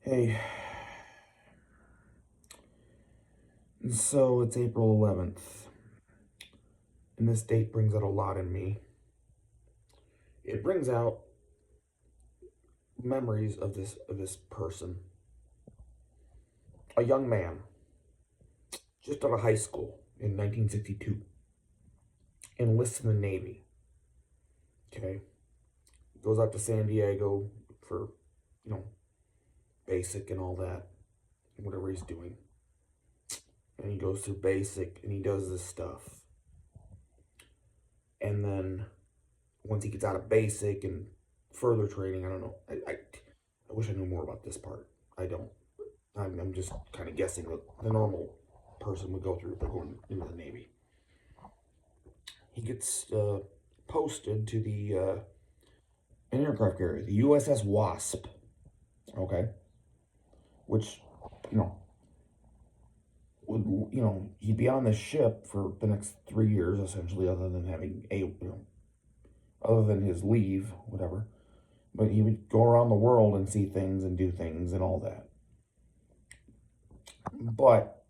Hey, so it's April 11th, and this date brings out a lot in me. It brings out memories of this person, a young man, just out of high school in 1962, enlists in the Navy. Okay, goes out to San Diego for, you know, basic and all that, whatever he's doing, and he goes through basic and he does this stuff, and then once he gets out of basic and further training, I don't know. I wish I knew more about this part. I don't. I'm just kind of guessing what the normal person would go through if they're going into the Navy. He gets posted to the an aircraft carrier, the USS Wasp. Okay, which you know would he'd be on the ship for the next 3 years essentially, other than having other than his leave, whatever. But he would go around the world and see things and do things and all that. But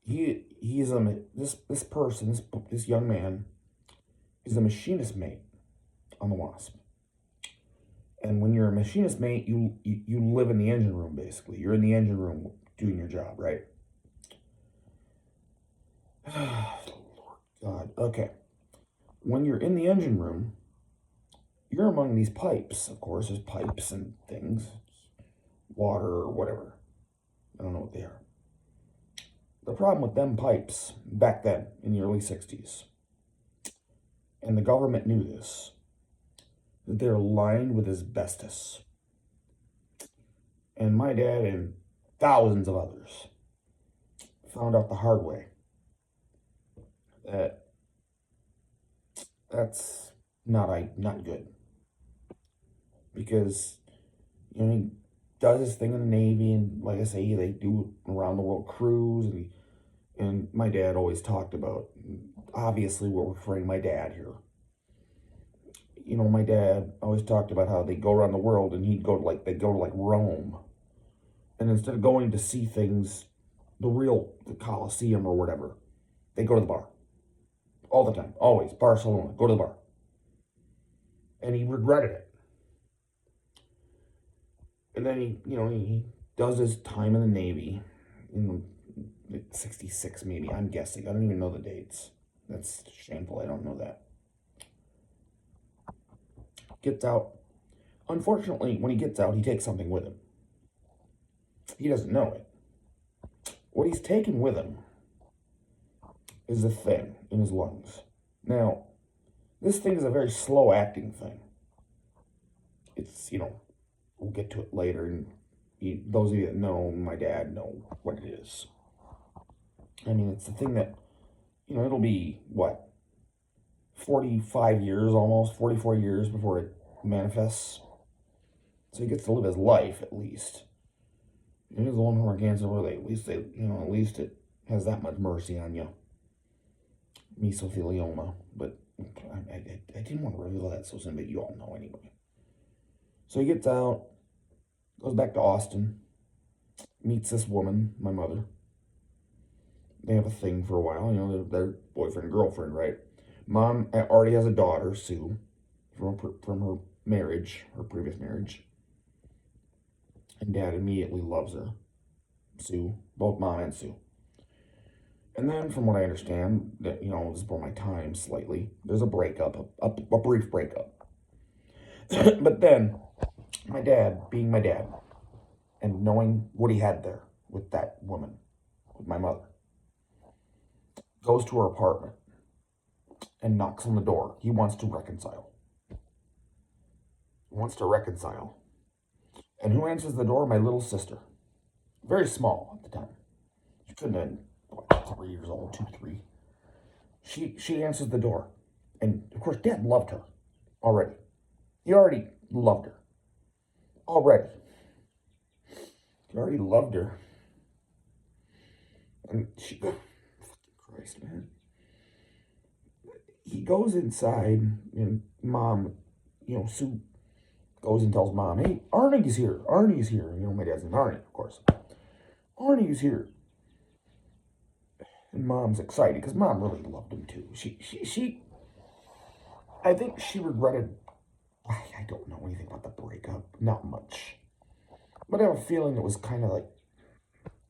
he's this person, this young man is a machinist mate on the Wasp. And when you're a machinist mate, you live in the engine room basically. You're in the engine room doing your job, right? Lord God. Okay. When you're in the engine room, you're among these pipes. Of course, there's pipes and things, water or whatever. I don't know what they are. The problem with them pipes back then in the early 60s, and the government knew this, that they're lined with asbestos. And my dad and thousands of others found out the hard way that that's not good. Because he does his thing in the Navy, and like I say, they do around the world cruise, and my dad always talked about, obviously we're referring to my dad here. My dad always talked about how they go around the world, and they'd go to like Rome, and instead of going to see things, the Colosseum or whatever, they go to the bar all the time, always Barcelona, go to the bar, and he regretted it. And then he does his time in the Navy in 66 maybe, I'm guessing. I don't even know the dates. That's shameful. I don't know that. Gets out. Unfortunately, when he gets out, he takes something with him. He doesn't know it. What he's taken with him is a thing in his lungs. Now, this thing is a very slow acting thing. It's, we'll get to it later, and those of you that know my dad know what it is. I mean, it's the thing that, it'll be, what, 45 years almost, 44 years before it manifests. So he gets to live his life, at least. It is the one from cancer where at least it has that much mercy on you. Mesothelioma. But I didn't want to reveal that so soon, but you all know anyway. So he gets out, goes back to Austin, meets this woman, my mother. They have a thing for a while, they're boyfriend and girlfriend, right? Mom already has a daughter, Sue, from her marriage, her previous marriage. And Dad immediately loves her, Sue, both Mom and Sue. And then, from what I understand, that this is before my time slightly, there's a breakup, a brief breakup. But then, my dad, being my dad, and knowing what he had there with that woman, with my mother, goes to her apartment and knocks on the door. He wants to reconcile. And who answers the door? My little sister. Very small at the time. She couldn't have been, 3 years old, 2, 3. She answers the door. And, of course, Dad loved her already. He already loved her. Already. He already loved her. And she... Fucking Christ, man. He goes inside, and Mom, Sue goes and tells mom, hey, Arnie's here. Arnie's here. You know, my dad's named Arnie, of course. Arnie's here. And mom's excited because mom really loved him too. I think she regretted, I don't know anything about the breakup, not much. But I have a feeling it was kind of like,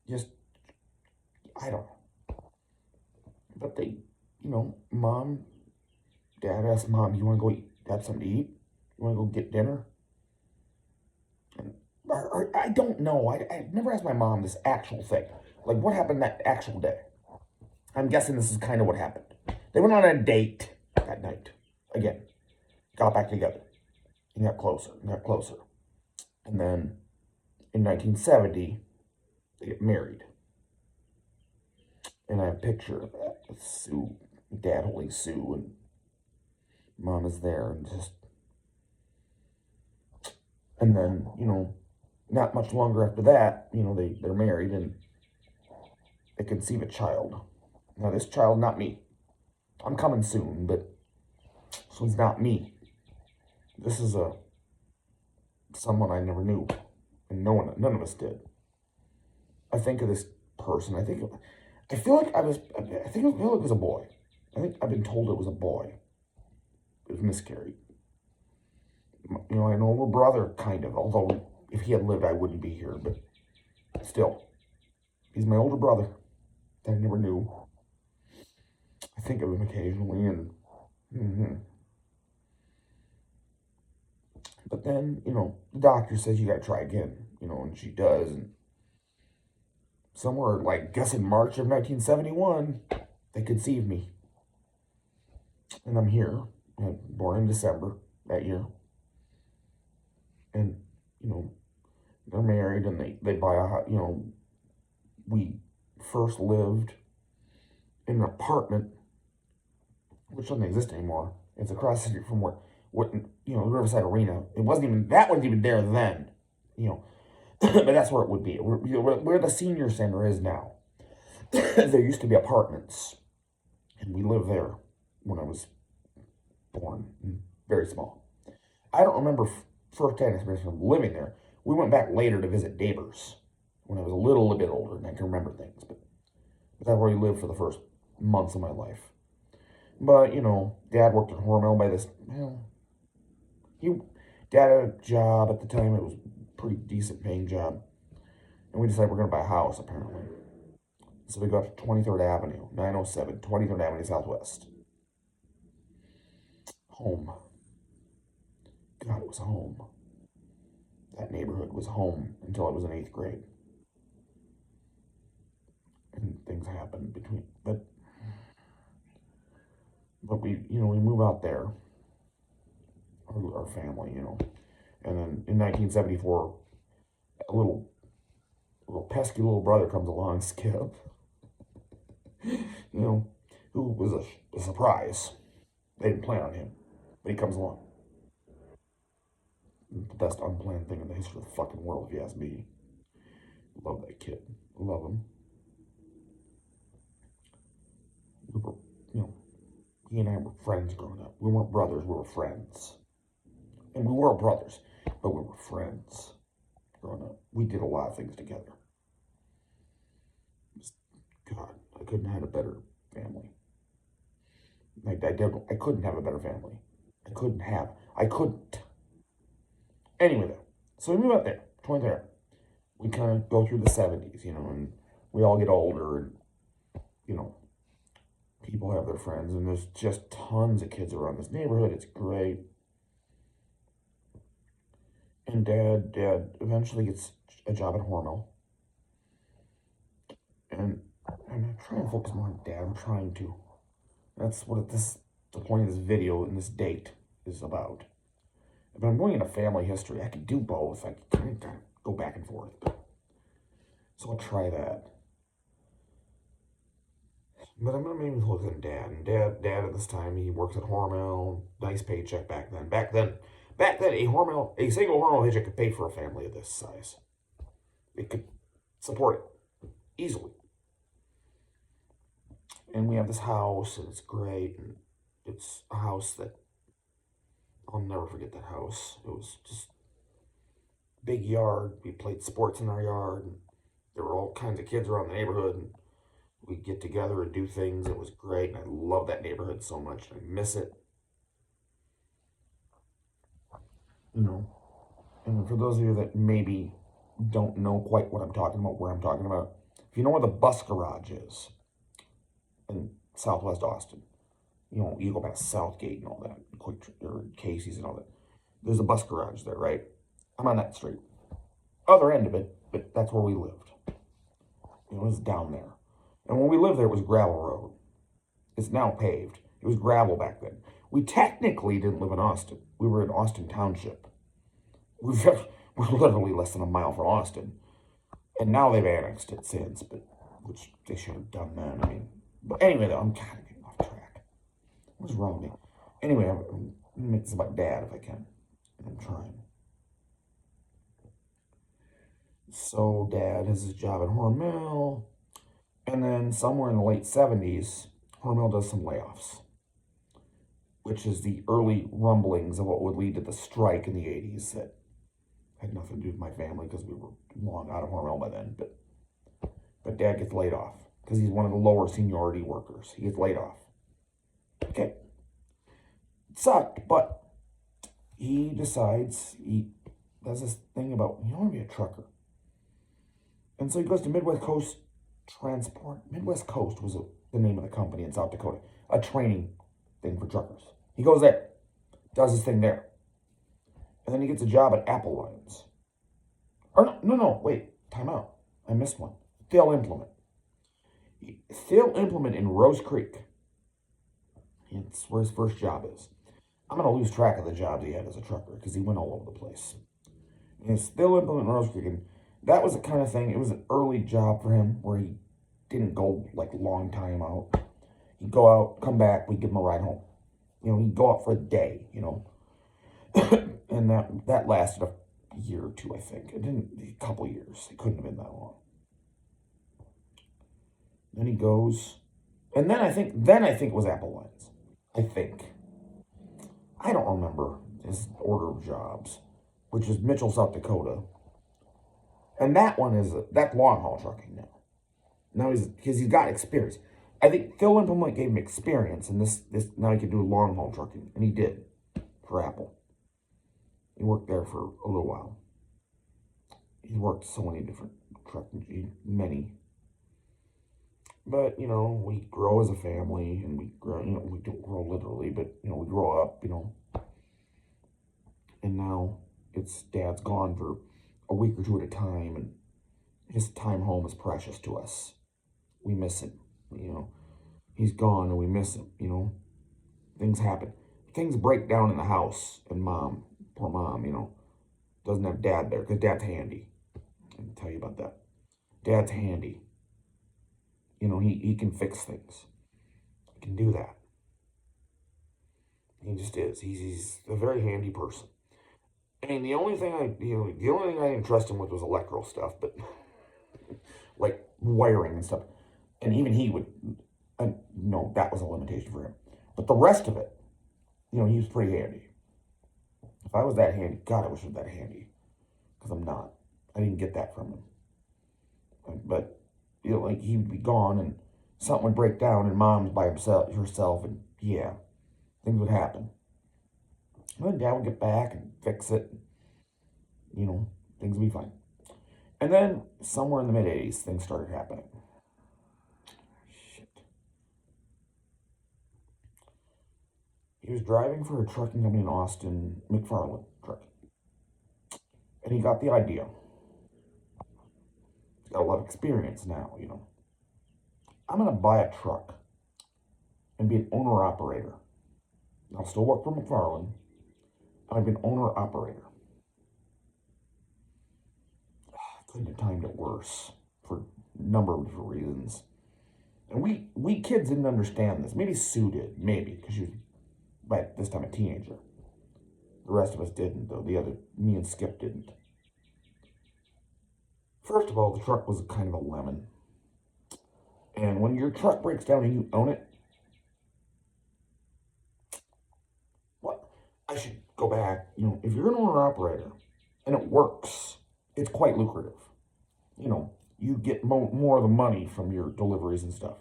just, I don't know. But they, dad asked mom, you want to go have something to eat? You want to go get dinner? And, I don't know. I've never asked my mom this actual thing. Like, what happened that actual day? I'm guessing this is kind of what happened. They went on a date that night. Again, got back together. And got closer and got closer. And then in 1970, they get married. And I have a picture of that with Sue, dad holding Sue, and mom is there, and just. And then, not much longer after that, they're married and they conceive a child. Now, this child, not me. I'm coming soon, but this one's not me. This is someone I never knew, and none of us did. I think of this person. I feel like it was a boy. I think I've been told it was a boy. It was miscarried. An older brother, kind of. Although if he had lived, I wouldn't be here. But still, he's my older brother that I never knew. I think of him occasionally, and but then, the doctor says you got to try again, and she does. And somewhere, like, guess in March of 1971, they conceived me. And I'm here, born in December that year. And, they're married and they buy a house. We first lived in an apartment, which doesn't exist anymore. It's across the street from the Riverside Arena. That wasn't even there then, but that's where it would be. Where the senior center is now. There used to be apartments, and we lived there when I was born, very small. I don't remember first-hand experience from living there. We went back later to visit neighbors when I was a little bit older, and I can remember things. But that's where we lived for the first months of my life. But, Dad worked at Hormel by this, Dad had a job at the time. It was a pretty decent paying job. And we decided we're going to buy a house, apparently. So we got to 23rd Avenue, 907, 23rd Avenue Southwest. Home. God, it was home. That neighborhood was home until I was in 8th grade. And things happened between, but we move out there, our family, and then in 1974, a little pesky little brother comes along, Skip, who was a surprise. They didn't plan on him, but he comes along. The best unplanned thing in the history of the fucking world, if you ask me. Love that kid. Love him. We were, he and I were friends growing up. We weren't brothers, we were friends. And we were brothers, but we were friends growing up. We did a lot of things together. God, I couldn't have had a better family. I couldn't have a better family. I couldn't. Anyway, though, so we move out there, 23rd. We kind of go through the 70s, and we all get older, and, people have their friends, and there's just tons of kids around this neighborhood. It's great. And Dad eventually gets a job at Hormel. And I'm trying to focus more on Dad. I'm trying to. That's what the point of this video and this date is about. But I'm going into family history. I could do both. I could kind of go back and forth. So I'll try that. But I'm going to maybe look at Dad. And Dad at this time, he works at Hormel. Nice paycheck back then. Back then, a single Hormel paycheck could pay for a family of this size. It could support it easily. And we have this house, and it's great. And it's a house that I'll never forget that house. It was just big yard. We played sports in our yard. And there were all kinds of kids around the neighborhood. And we'd get together and do things. It was great. And I love that neighborhood so much. I miss it. You know, and for those of you that maybe don't know quite what I'm talking about, where I'm talking about, if you know where the bus garage is in Southwest Austin, you know, you go past Southgate and all that, or Casey's and all that. There's a bus garage there, right? I'm on that street. Other end of it, but that's where we lived. It was down there. And when we lived there, it was gravel road. It's now paved. It was gravel back then. We technically didn't live in Austin. We were in Austin Township. We're literally less than a mile from Austin. And now they've annexed it since, but which they should have done then. I mean, but anyway, though, I'm kind of getting off track. What's wrong with me? Anyway, I'm going to make this about Dad if I can. I'm trying. So Dad has his job at Hormel. And then somewhere in the late 70s, Hormel does some layoffs, which is the early rumblings of what would lead to the strike in the 80s that had nothing to do with my family because we were long out of Hormel by then. But Dad gets laid off because he's one of the lower seniority workers. He gets laid off. Okay. It sucked, but he decides he does this thing about, you want to be a trucker. And so he goes to Midwest Coast Transport. Midwest Coast was the name of the company in South Dakota. A training thing for truckers. He goes there, does his thing there. And then he gets a job at Apple Lines. Or no, wait, time out. I missed one. Thiel Implement. Thiel Implement in Rose Creek. It's where his first job is. I'm going to lose track of the jobs he had as a trucker because he went all over the place. And it's Thiel Implement in Rose Creek. And that was the kind of thing, it was an early job for him where he didn't go like long time out. He'd go out, come back, we'd give him a ride home. You know, he'd go out for a day, you know. And that lasted a year or two, I think. It didn't, a couple years. It couldn't have been that long. Then he goes, and then I think it was Apple Lines. I think. I don't remember his order of jobs, which is Mitchell, South Dakota. And that one that's long haul trucking now. Now because he's got experience. I think Thiel Implement gave him experience, and this now he can do long haul trucking, and he did for Apple. He worked there for a little while. He's worked so many different trucking, many. But, you know, we grow as a family, and we grow, you know, we don't grow literally, but, you know, we grow up, you know. And now it's Dad's gone for a week or two at a time, and his time home is precious to us. We miss him, you know. He's gone, and we miss him, you know. Things happen. Things break down in the house, and poor mom, you know, doesn't have Dad there, because Dad's handy. I can tell you about that. Dad's handy. You know, he can fix things. He can do that. He just is. He's a very handy person. I mean, the only thing I didn't trust him with was electrical stuff, but like wiring and stuff. And even he would, no, that was a limitation for him. But the rest of it, you know, he was pretty handy. If I was that handy, God, I wish I was that handy. Because I'm not. I didn't get that from him. But, you know, like he would be gone and something would break down and Mom's by herself, and yeah, things would happen. And then Dad would get back and fix it. You know, things would be fine. And then somewhere in the mid-'80s, things started happening. Shit. He was driving for a trucking company in Austin, McFarland Trucking. And he got the idea. He's got a lot of experience now, you know. I'm going to buy a truck and be an owner-operator. I'll still work for McFarland. I've been owner-operator. Couldn't have timed it worse for a number of different reasons. And we kids didn't understand this. Maybe Sue did, maybe, because she was, by this time, a teenager. The rest of us didn't, though. Me and Skip didn't. First of all, the truck was kind of a lemon. And when your truck breaks down and you own it, what? I should go back. You know, if you're an owner-operator And it works. It's quite lucrative. You know, you get more of the money from your deliveries and stuff.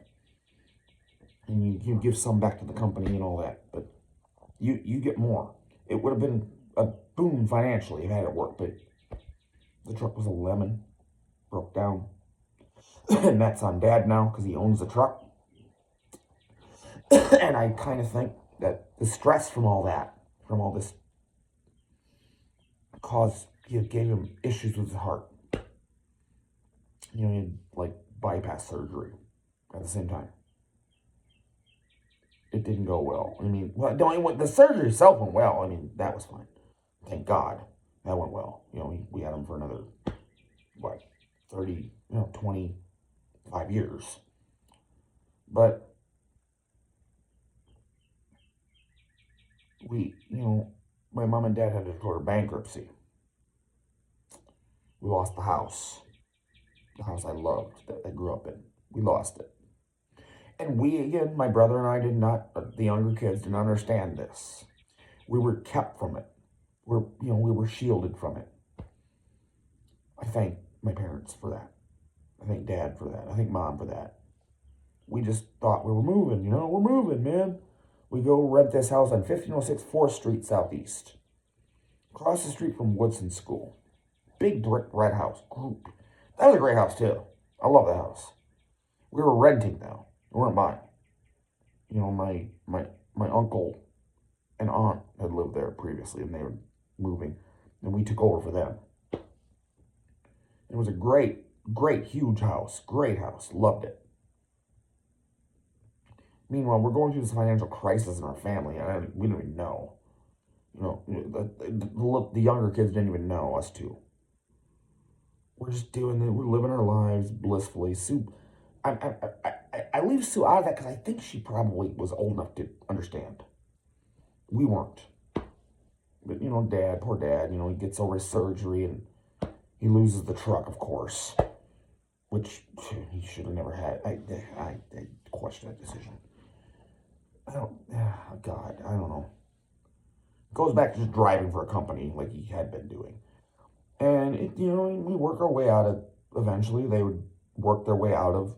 And you give some back to the company and all that. But you get more. It would have been a boom financially if it had it worked. But the truck was a lemon. Broke down. And that's on Dad now because he owns the truck. And I kind of think that the stress from all that, from all this, gave him issues with his heart. You know, he had like bypass surgery at the same time. It didn't go well. I mean, the surgery itself went well. I mean, that was fine. Thank God that went well. You know, we had him for another, 25 years. But my mom and dad had to declare bankruptcy. We lost the house I loved, that I grew up in. We lost it. And again, my brother and I did not, the younger kids did not understand this. We were kept from it. We were shielded from it. I thank my parents for that. I thank Dad for that. I thank Mom for that. We just thought we were moving, we're moving, man. We go rent this house on 1506 4th Street Southeast. Across the street from Woodson School. Big brick red house. Group. That was a great house, too. I love the house. We were renting now. We weren't buying. My uncle and aunt had lived there previously, and they were moving, and we took over for them. It was a great, huge house. Great house. Loved it. Meanwhile, we're going through this financial crisis in our family, and we didn't even know. The younger kids didn't even know, us two. We're just doing it. We're living our lives blissfully. Sue, I leave Sue out of that because I think she probably was old enough to understand. We weren't. But, Dad, poor Dad, he gets over his surgery and he loses the truck, of course, which he should have never had. I question that decision. I don't know. Goes back to just driving for a company like he had been doing. And, we work our way out of, eventually they would work their way out of,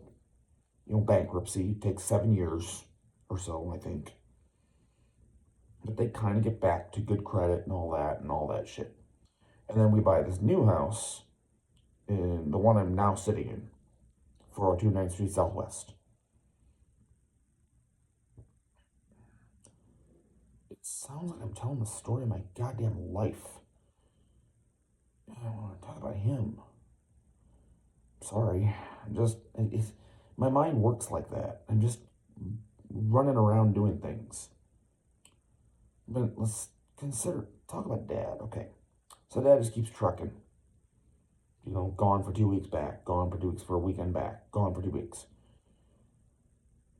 bankruptcy. It takes 7 years or so, I think. But they kind of get back to good credit and all that shit. And then we buy this new house, in the one I'm now sitting in, 402 9th Street Southwest. It sounds like I'm telling the story of my goddamn life. I don't want to talk about him. Sorry. My mind works like that. I'm just running around doing things. But let's talk about Dad. Okay. So Dad just keeps trucking. Gone for 2 weeks back, gone for 2 weeks for a weekend back, gone for 2 weeks.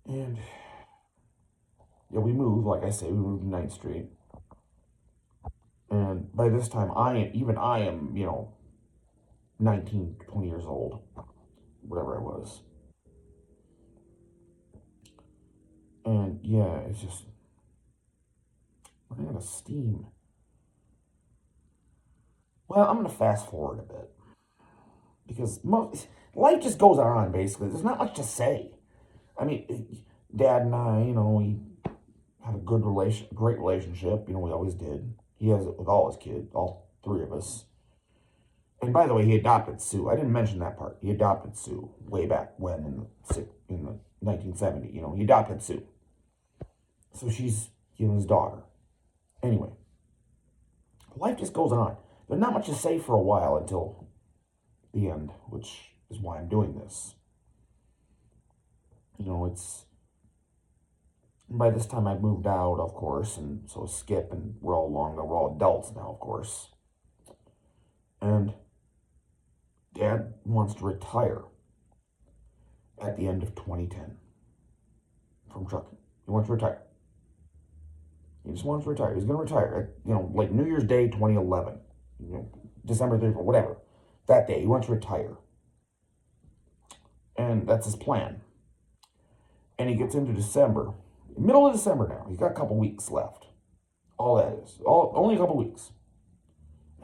And, we moved, like I say, we moved to 9th Street. And by this time, I am, 19, 20 years old, whatever I was. And, it's just running out of steam. Well, I'm going to fast forward a bit. Because life just goes on, basically. There's not much to say. I mean, Dad and I, we have a great relationship. We always did. He has it with all his kids, all 3 of us. And by the way, he adopted Sue. I didn't mention that part. He adopted Sue way back when in the 1970. He adopted Sue. So she's his daughter. Anyway, life just goes on. There's not much to say for a while until the end, which is why I'm doing this. By this time I've moved out, of course, and so Skip, and we're all adults now, of course. And Dad wants to retire at the end of 2010 from trucking. He wants to retire. He just wants to retire. He's going to retire at, like New Year's Day 2011, December 31st, whatever. That day, he wants to retire. And that's his plan. And he gets into December. Middle of December now. He's got a couple weeks left. All that is. Only a couple weeks.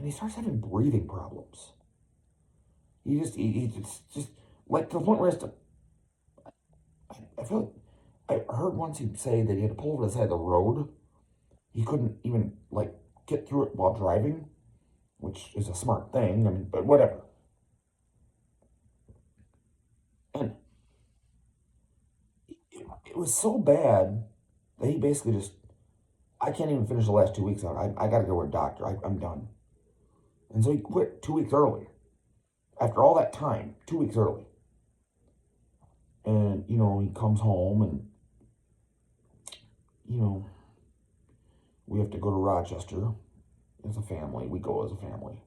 and he starts having breathing problems. It's just like to the point where I feel like I heard once he'd say that he had to pull over to the side of the road. He couldn't even like get through it while driving, which is a smart thing. I mean, but whatever. And it was so bad that he basically just, I can't even finish the last 2 weeks out. I got to go to a doctor. I'm done. And so he quit 2 weeks early. After all that time, 2 weeks early. And, he comes home and, you know, we have to go to Rochester as a family. We go as a family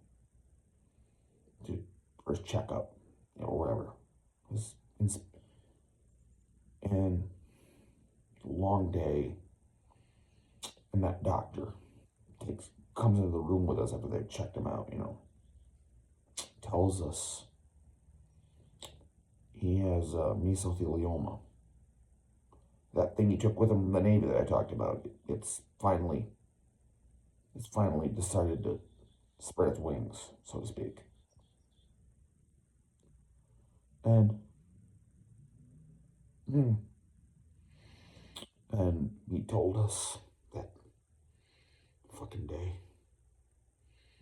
for his checkup, or whatever. And long day. And that doctor comes into the room with us after they've checked him out, tells us he has mesothelioma. That thing he took with him from the Navy that I talked about, it's finally decided to spread its wings, so to speak. And he told us that fucking day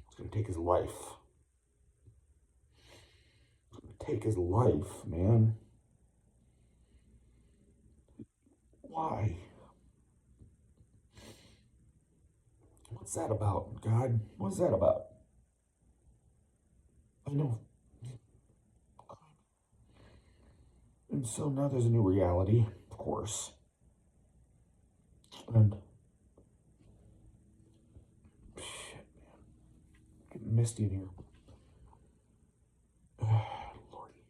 it's gonna take his life. It's gonna take his life, man. Why? What's that about, God? What's that about? I know. And so now there's a new reality, of course. And shit, man. Getting misty in here. Lordy.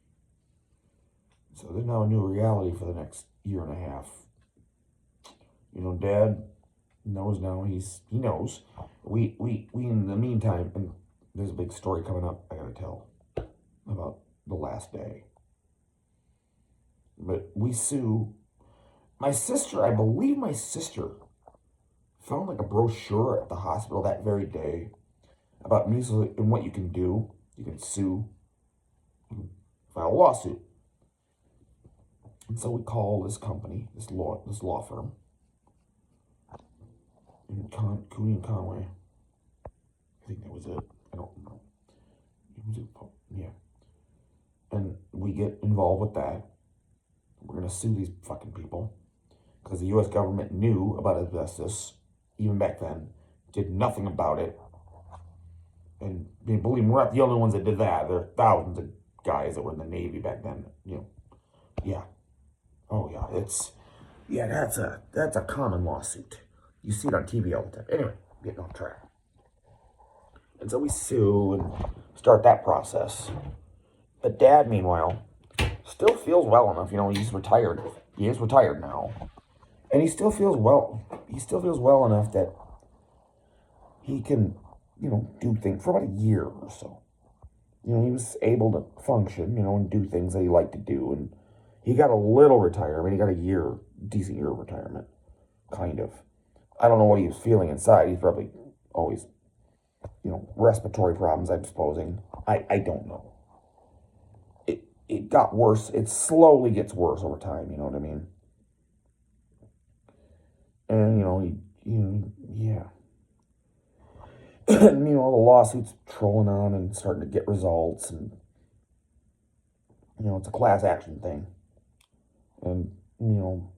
So there's now a new reality for the next year and a half. Dad knows now. He knows. We in the meantime, and there's a big story coming up I gotta tell about the last day. But we sue my sister. I believe my sister found like a brochure at the hospital that very day about measles and what you can do. You can sue, file a lawsuit. And so we call this company, this law firm, in Cooney and Conway. I think that was it. I don't know. Yeah. And we get involved with that. We're going to sue these fucking people because the U.S. government knew about asbestos even back then, did nothing about it. And believe me, we're not the only ones that did that. There are thousands of guys that were in the Navy back then. Yeah. Oh yeah. That's a common lawsuit. You see it on TV all the time. Anyway, getting off track. And so we sue and start that process. But Dad, meanwhile, still feels well enough. He's retired. He is retired now. And he still feels well. He still feels well enough that he can, do things for about a year or so. He was able to function, and do things that he liked to do. And he got a little retirement. He got a decent year of retirement. Kind of. I don't know what he was feeling inside. He's probably always, respiratory problems, I'm supposing. I don't know. It got worse. It slowly gets worse over time, you know what I mean? And, yeah. And, the lawsuits trolling on and starting to get results. And, it's a class action thing. And, and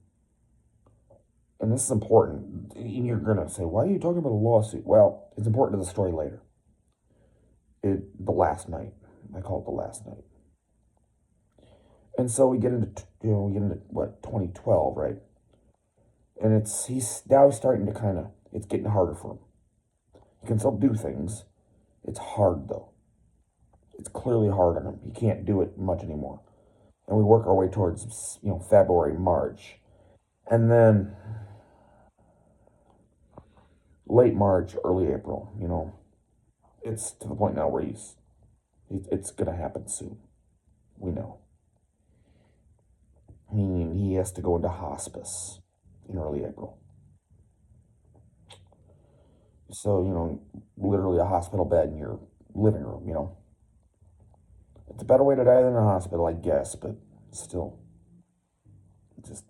this is important. And you're going to say, why are you talking about a lawsuit? Well, it's important to the story later. The last night. I call it the last night. And so we get into, what, 2012, right? And he's now starting to it's getting harder for him. He can still do things. It's hard, though. It's clearly hard on him. He can't do it much anymore. And we work our way towards, February, March. And then late March, early April, it's to the point now where it's going to happen soon. We know. He has to go into hospice in early April. So, literally a hospital bed in your living room. It's a better way to die than a hospital, I guess, but still, just,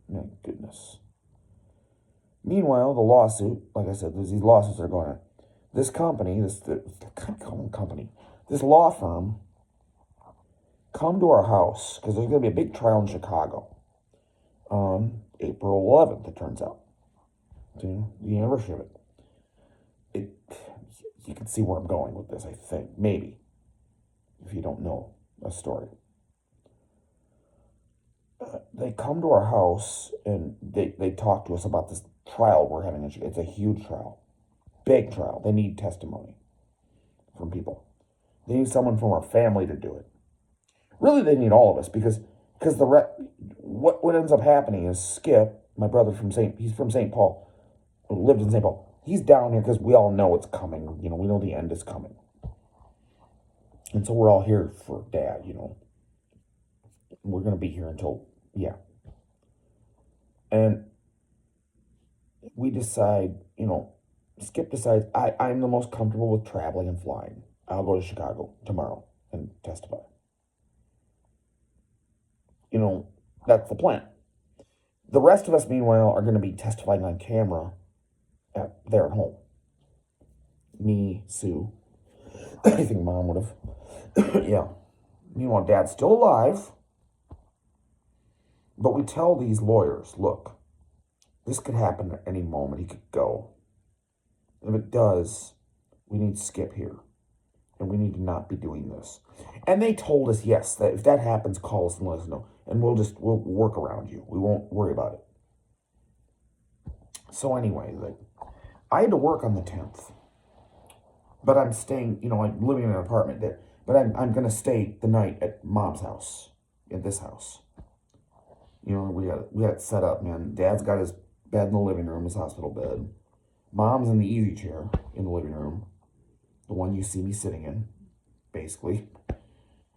my goodness. Meanwhile, the lawsuit, like I said, these lawsuits are going on. This company, this law firm, come to our house because there's going to be a big trial in Chicago on April 11th, it turns out. The anniversary of it. You can see where I'm going with this, I think. Maybe. If you don't know a story. They come to our house and they talk to us about this trial we're having. It's a huge trial. Big trial. They need testimony from people. They need someone from our family to do it. Really, they need all of us because what ends up happening is Skip, my brother he's from St. Paul, lived in St. Paul. He's down here because we all know it's coming. We know the end is coming. And so we're all here for Dad, We're going to be here until, yeah. And we decide, Skip decides, I'm the most comfortable with traveling and flying. I'll go to Chicago tomorrow and testify. That's the plan. The rest of us, meanwhile, are going to be testifying on camera there at home. Me, Sue. I think Mom would have. Yeah. Meanwhile, Dad's still alive. But we tell these lawyers, look, this could happen at any moment. He could go. If it does, we need Skip here. And we need to not be doing this. And they told us, yes, that if that happens, call us and let us know. And we'll work around you. We won't worry about it. So anyway, I had to work on the 10th. But I'm staying, I'm living in an apartment there. But I'm going to stay the night at Mom's house, at this house. We got it set up, man. Dad's got his bed in the living room, his hospital bed. Mom's in the easy chair in the living room. The one you see me sitting in, basically.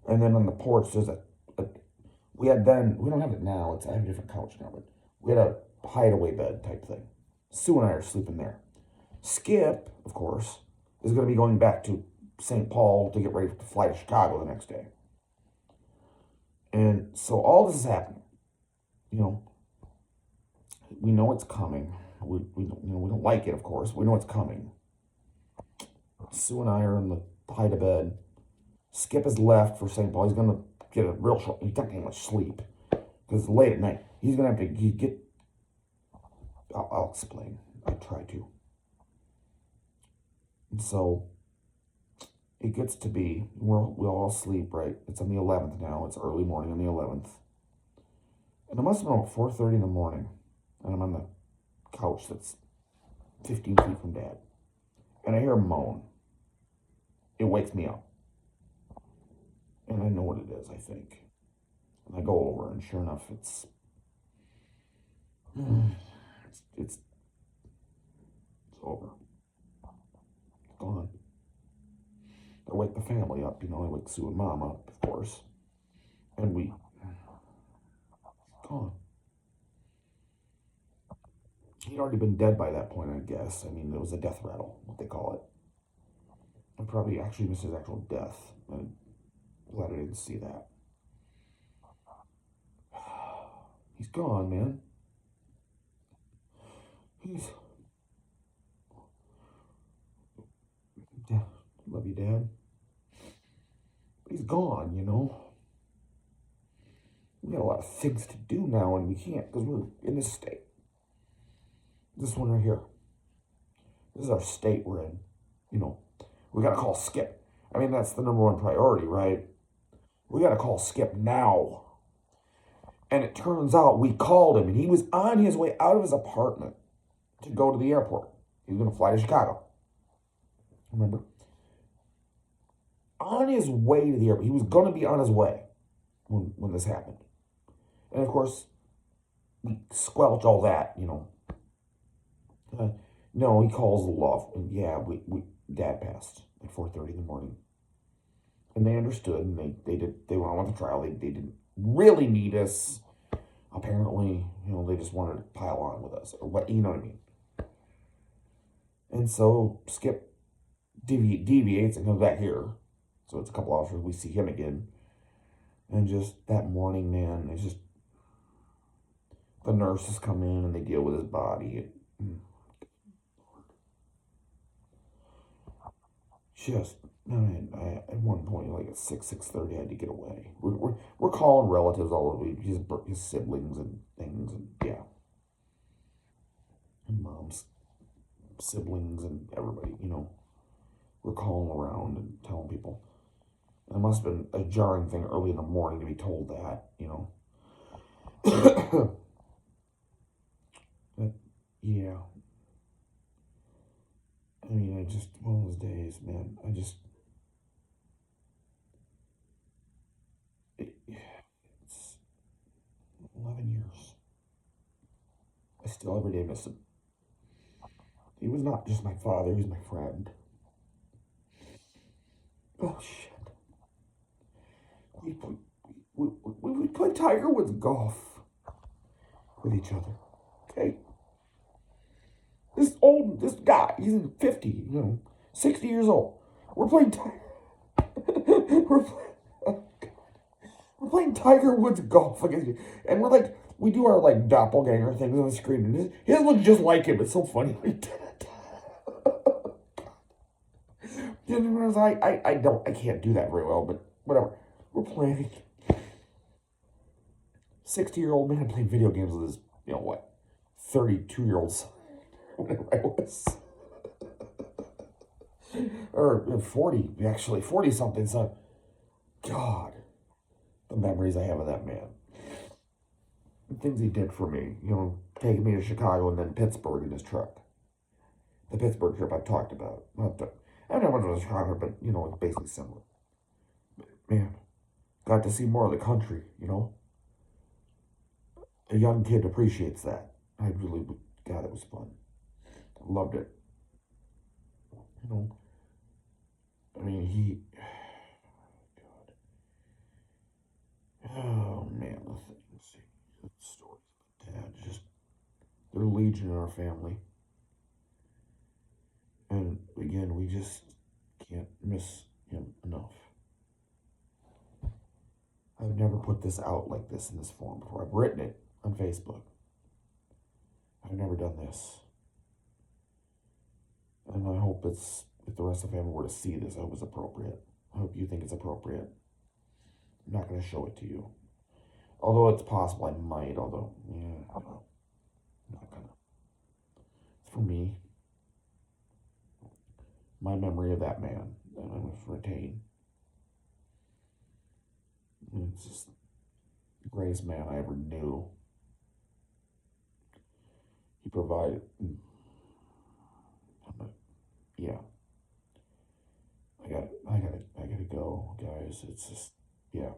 And then on the porch, there's we don't have it now. I have a different couch now, but we had a hideaway bed type thing. Sue and I are sleeping there. Skip, of course, is going to be going back to St. Paul to get ready to fly to Chicago the next day. And so all this is happening. We know it's coming. We don't like it, of course. We know it's coming. Sue and I are in the height of bed. Skip has left for St. Paul. He's going to get a real short. He's not getting much sleep because it's late at night. He's going to have to get. I'll explain. I try to. And so it gets to be, we'll all sleep, right? It's on the 11th now. It's early morning on the 11th. And it must have been about 4:30 in the morning. And I'm on the couch that's 15 feet from Dad. And I hear a moan. It wakes me up. And I know what it is, I think. And I go over, and sure enough, it's over. It's gone. I wake the family up, I wake Sue and Mom up, of course. And it's gone. He'd already been dead by that point, I guess. It was a death rattle, what they call it. I probably actually missed his actual death. I'm glad I didn't see that. He's gone, man. Love you, Dad. But he's gone, We got a lot of things to do now, and we can't because we're in this state. This one right here. This is our state we're in. We got to call Skip. That's the number one priority, right? We got to call Skip now. And it turns out we called him, and he was on his way out of his apartment to go to the airport. He was going to fly to Chicago. Remember? On his way to the airport. He was going to be on his way when this happened. And of course, we squelch all that, no, he calls the law. Yeah, Dad passed at 4:30 in the morning. And they understood, and they went on with the trial. They didn't really need us. Apparently, they just wanted to pile on with us. Or what, you know what I mean? And so Skip deviates and comes back here. So it's a couple hours. We see him again. And just that morning, man, it's just the nurses come in and they deal with his body. And just, I mean, at one point, like at 6:30, I had to get away. We're calling relatives all over, his siblings and things, and yeah, and mom's siblings and everybody, we're calling around and telling people. And it must have been a jarring thing early in the morning to be told that. But yeah, I mean, one of those days, man. It's 11 years. I still every day miss him. He was not just my father, he was my friend. Oh, shit. We, we played Tiger Woods golf with each other, okay? This guy, he's 50, 60 years old. We're playing we're, we're playing Tiger Woods golf against you. And we do our, doppelganger things on the screen. And his looks just like him. It's so funny. I can't do that very well, but whatever. We're playing 60-year-old man playing video games with his, 32-year-old son. Whatever I was. Or 40, actually, 40 something son. God, the memories I have of that man. The things he did for me, taking me to Chicago and then Pittsburgh in his truck. The Pittsburgh trip I've talked about. I never went to Chicago, but, it's basically similar. Man, got to see more of the country, A young kid appreciates that. God, it was fun. I loved it. You know, I mean, oh man, let's see, the stories of Dad, they're legion in our family. And again, we just can't miss him enough. I've never put this out like this in this form before. I've written it on Facebook. I've never done this. And I hope if the rest of the family were to see this, I hope it's appropriate. I hope you think it's appropriate. I'm not going to show it to you. Although it's possible I might, yeah, I'm not going to. It's for me. My memory of that man that I must retain. It's just the greatest man I ever knew. He provided. Yeah. I gotta go, guys. It's just, yeah.